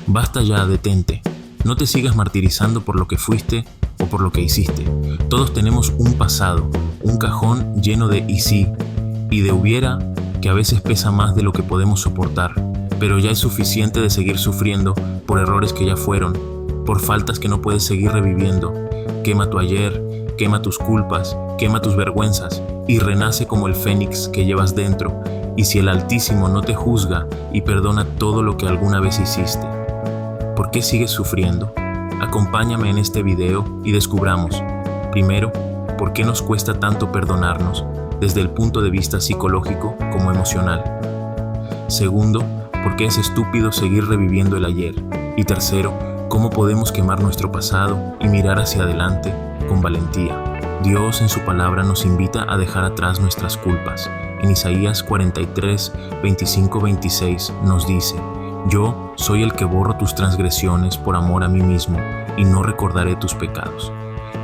Basta ya, detente. No te sigas martirizando por lo que fuiste o por lo que hiciste. Todos tenemos un pasado, un cajón lleno de y sí y de hubiera que a veces pesa más de lo que podemos soportar. Pero ya es suficiente de seguir sufriendo por errores que ya fueron, por faltas que no puedes seguir reviviendo. Quema tu ayer, quema tus culpas, quema tus vergüenzas y renace como el fénix que llevas dentro. Y si el Altísimo no te juzga y perdona todo lo que alguna vez hiciste, ¿por qué sigues sufriendo? Acompáñame en este video y descubramos, primero, por qué nos cuesta tanto perdonarnos desde el punto de vista psicológico como emocional. Segundo, por qué es estúpido seguir reviviendo el ayer. Y tercero, cómo podemos quemar nuestro pasado y mirar hacia adelante con valentía. Dios en su palabra nos invita a dejar atrás nuestras culpas. En Isaías 43, 25-26 nos dice: Yo soy el que borro tus transgresiones por amor a mí mismo, y no recordaré tus pecados.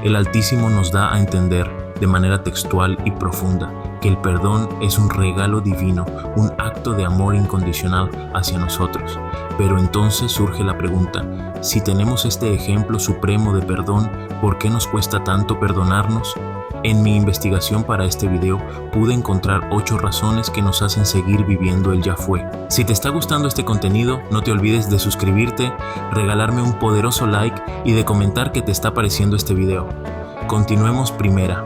El Altísimo nos da a entender de manera textual y profunda que el perdón es un regalo divino, un acto de amor incondicional hacia nosotros. Pero entonces surge la pregunta: si tenemos este ejemplo supremo de perdón, ¿por qué nos cuesta tanto perdonarnos? En mi investigación para este video pude encontrar 8 razones que nos hacen seguir viviendo el ya fue. Si te está gustando este contenido, no te olvides de suscribirte, regalarme un poderoso like y de comentar qué te está pareciendo este video. Continuemos. Primera,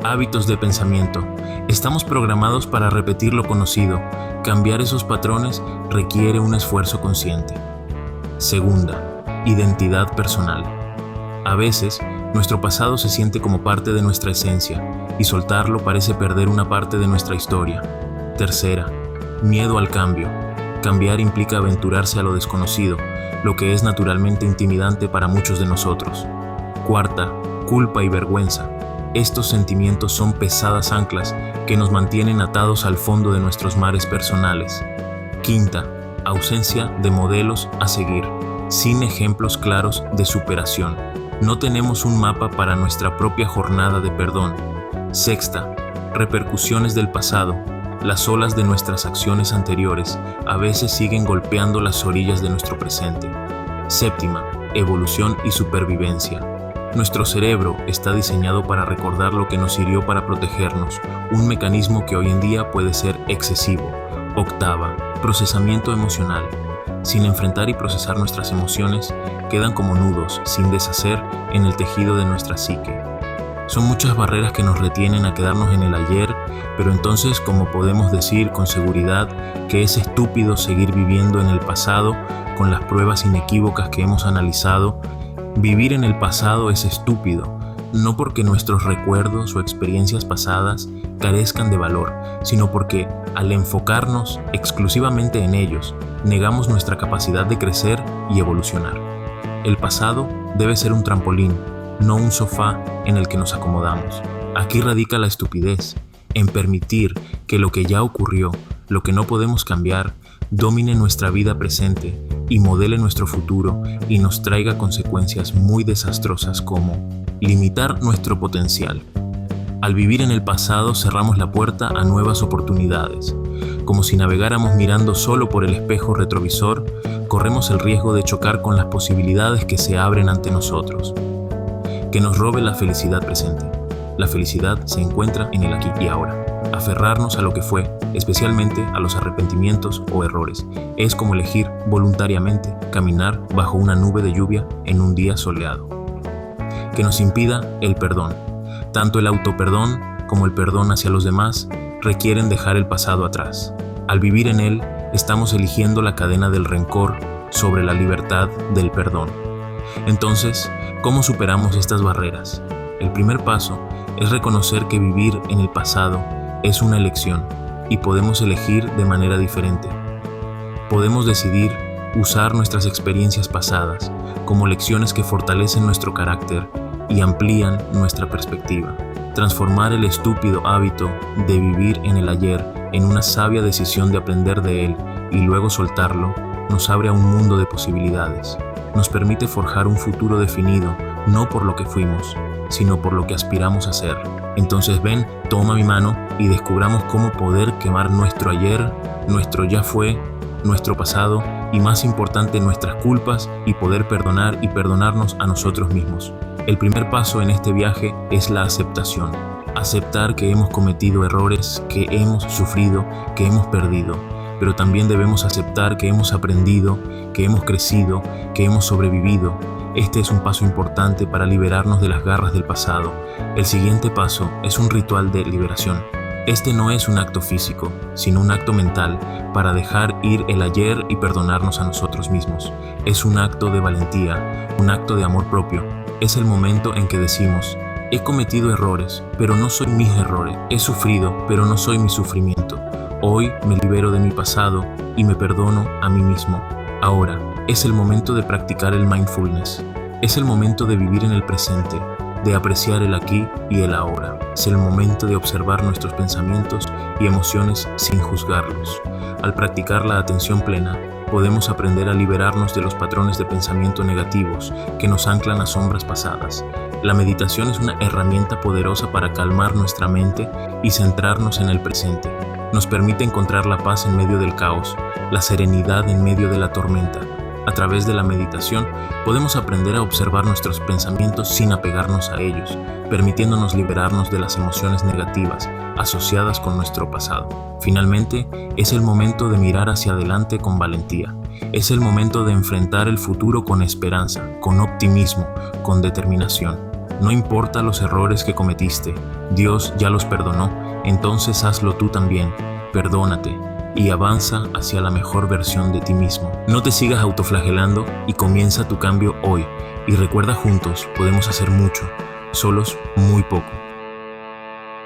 hábitos de pensamiento. Estamos programados para repetir lo conocido. Cambiar esos patrones requiere un esfuerzo consciente. Segunda, identidad personal. A veces, nuestro pasado se siente como parte de nuestra esencia, y soltarlo parece perder una parte de nuestra historia. Tercera, miedo al cambio. Cambiar implica aventurarse a lo desconocido, lo que es naturalmente intimidante para muchos de nosotros. Cuarta, culpa y vergüenza. Estos sentimientos son pesadas anclas que nos mantienen atados al fondo de nuestros mares personales. Quinta, ausencia de modelos a seguir, sin ejemplos claros de superación. No tenemos un mapa para nuestra propia jornada de perdón. Sexta, repercusiones del pasado. Las olas de nuestras acciones anteriores a veces siguen golpeando las orillas de nuestro presente. Séptima, evolución y supervivencia. Nuestro cerebro está diseñado para recordar lo que nos sirvió para protegernos, un mecanismo que hoy en día puede ser excesivo. Octava, procesamiento emocional. Sin enfrentar y procesar nuestras emociones, quedan como nudos, sin deshacer, en el tejido de nuestra psique. Son muchas barreras que nos retienen a quedarnos en el ayer, pero entonces, ¿cómo podemos decir con seguridad que es estúpido seguir viviendo en el pasado con las pruebas inequívocas que hemos analizado? Vivir en el pasado es estúpido, no porque nuestros recuerdos o experiencias pasadas carezcan de valor, sino porque, al enfocarnos exclusivamente en ellos, negamos nuestra capacidad de crecer y evolucionar. El pasado debe ser un trampolín, no un sofá en el que nos acomodamos. Aquí radica la estupidez, en permitir que lo que ya ocurrió, lo que no podemos cambiar, domine nuestra vida presente y modele nuestro futuro y nos traiga consecuencias muy desastrosas como limitar nuestro potencial. Al vivir en el pasado cerramos la puerta a nuevas oportunidades. Como si navegáramos mirando solo por el espejo retrovisor, corremos el riesgo de chocar con las posibilidades que se abren ante nosotros. Que nos robe la felicidad presente. La felicidad se encuentra en el aquí y ahora. Aferrarnos a lo que fue, especialmente a los arrepentimientos o errores, es como elegir voluntariamente caminar bajo una nube de lluvia en un día soleado. Que nos impida el perdón. Tanto el autoperdón como el perdón hacia los demás requieren dejar el pasado atrás. Al vivir en él, estamos eligiendo la cadena del rencor sobre la libertad del perdón. Entonces, ¿cómo superamos estas barreras? El primer paso es reconocer que vivir en el pasado es una elección y podemos elegir de manera diferente. Podemos decidir usar nuestras experiencias pasadas como lecciones que fortalecen nuestro carácter y amplían nuestra perspectiva. Transformar el estúpido hábito de vivir en el ayer en una sabia decisión de aprender de él y luego soltarlo nos abre a un mundo de posibilidades. Nos permite forjar un futuro definido no por lo que fuimos, sino por lo que aspiramos a ser. Entonces ven, toma mi mano y descubramos cómo poder quemar nuestro ayer, nuestro ya fue nuestro pasado y, más importante, nuestras culpas, y poder perdonar y perdonarnos a nosotros mismos. El primer paso en este viaje es la aceptación. Aceptar que hemos cometido errores, que hemos sufrido, que hemos perdido. Pero también debemos aceptar que hemos aprendido, que hemos crecido, que hemos sobrevivido. Este es un paso importante para liberarnos de las garras del pasado. El siguiente paso es un ritual de liberación. Este no es un acto físico, sino un acto mental para dejar ir el ayer y perdonarnos a nosotros mismos. Es un acto de valentía, un acto de amor propio. Es el momento en que decimos: he cometido errores, pero no soy mis errores. He sufrido, pero no soy mi sufrimiento. Hoy me libero de mi pasado y me perdono a mí mismo. Ahora es el momento de practicar el mindfulness. Es el momento de vivir en el presente, de apreciar el aquí y el ahora. Es el momento de observar nuestros pensamientos y emociones sin juzgarlos. Al practicar la atención plena, podemos aprender a liberarnos de los patrones de pensamiento negativos que nos anclan a sombras pasadas. La meditación es una herramienta poderosa para calmar nuestra mente y centrarnos en el presente. Nos permite encontrar la paz en medio del caos, la serenidad en medio de la tormenta. A través de la meditación podemos aprender a observar nuestros pensamientos sin apegarnos a ellos, permitiéndonos liberarnos de las emociones negativas asociadas con nuestro pasado. Finalmente, es el momento de mirar hacia adelante con valentía. Es el momento de enfrentar el futuro con esperanza, con optimismo, con determinación. No importa los errores que cometiste, Dios ya los perdonó, entonces hazlo tú también. Perdónate y avanza hacia la mejor versión de ti mismo. No te sigas autoflagelando y comienza tu cambio hoy. Y recuerda, juntos podemos hacer mucho, solos muy poco.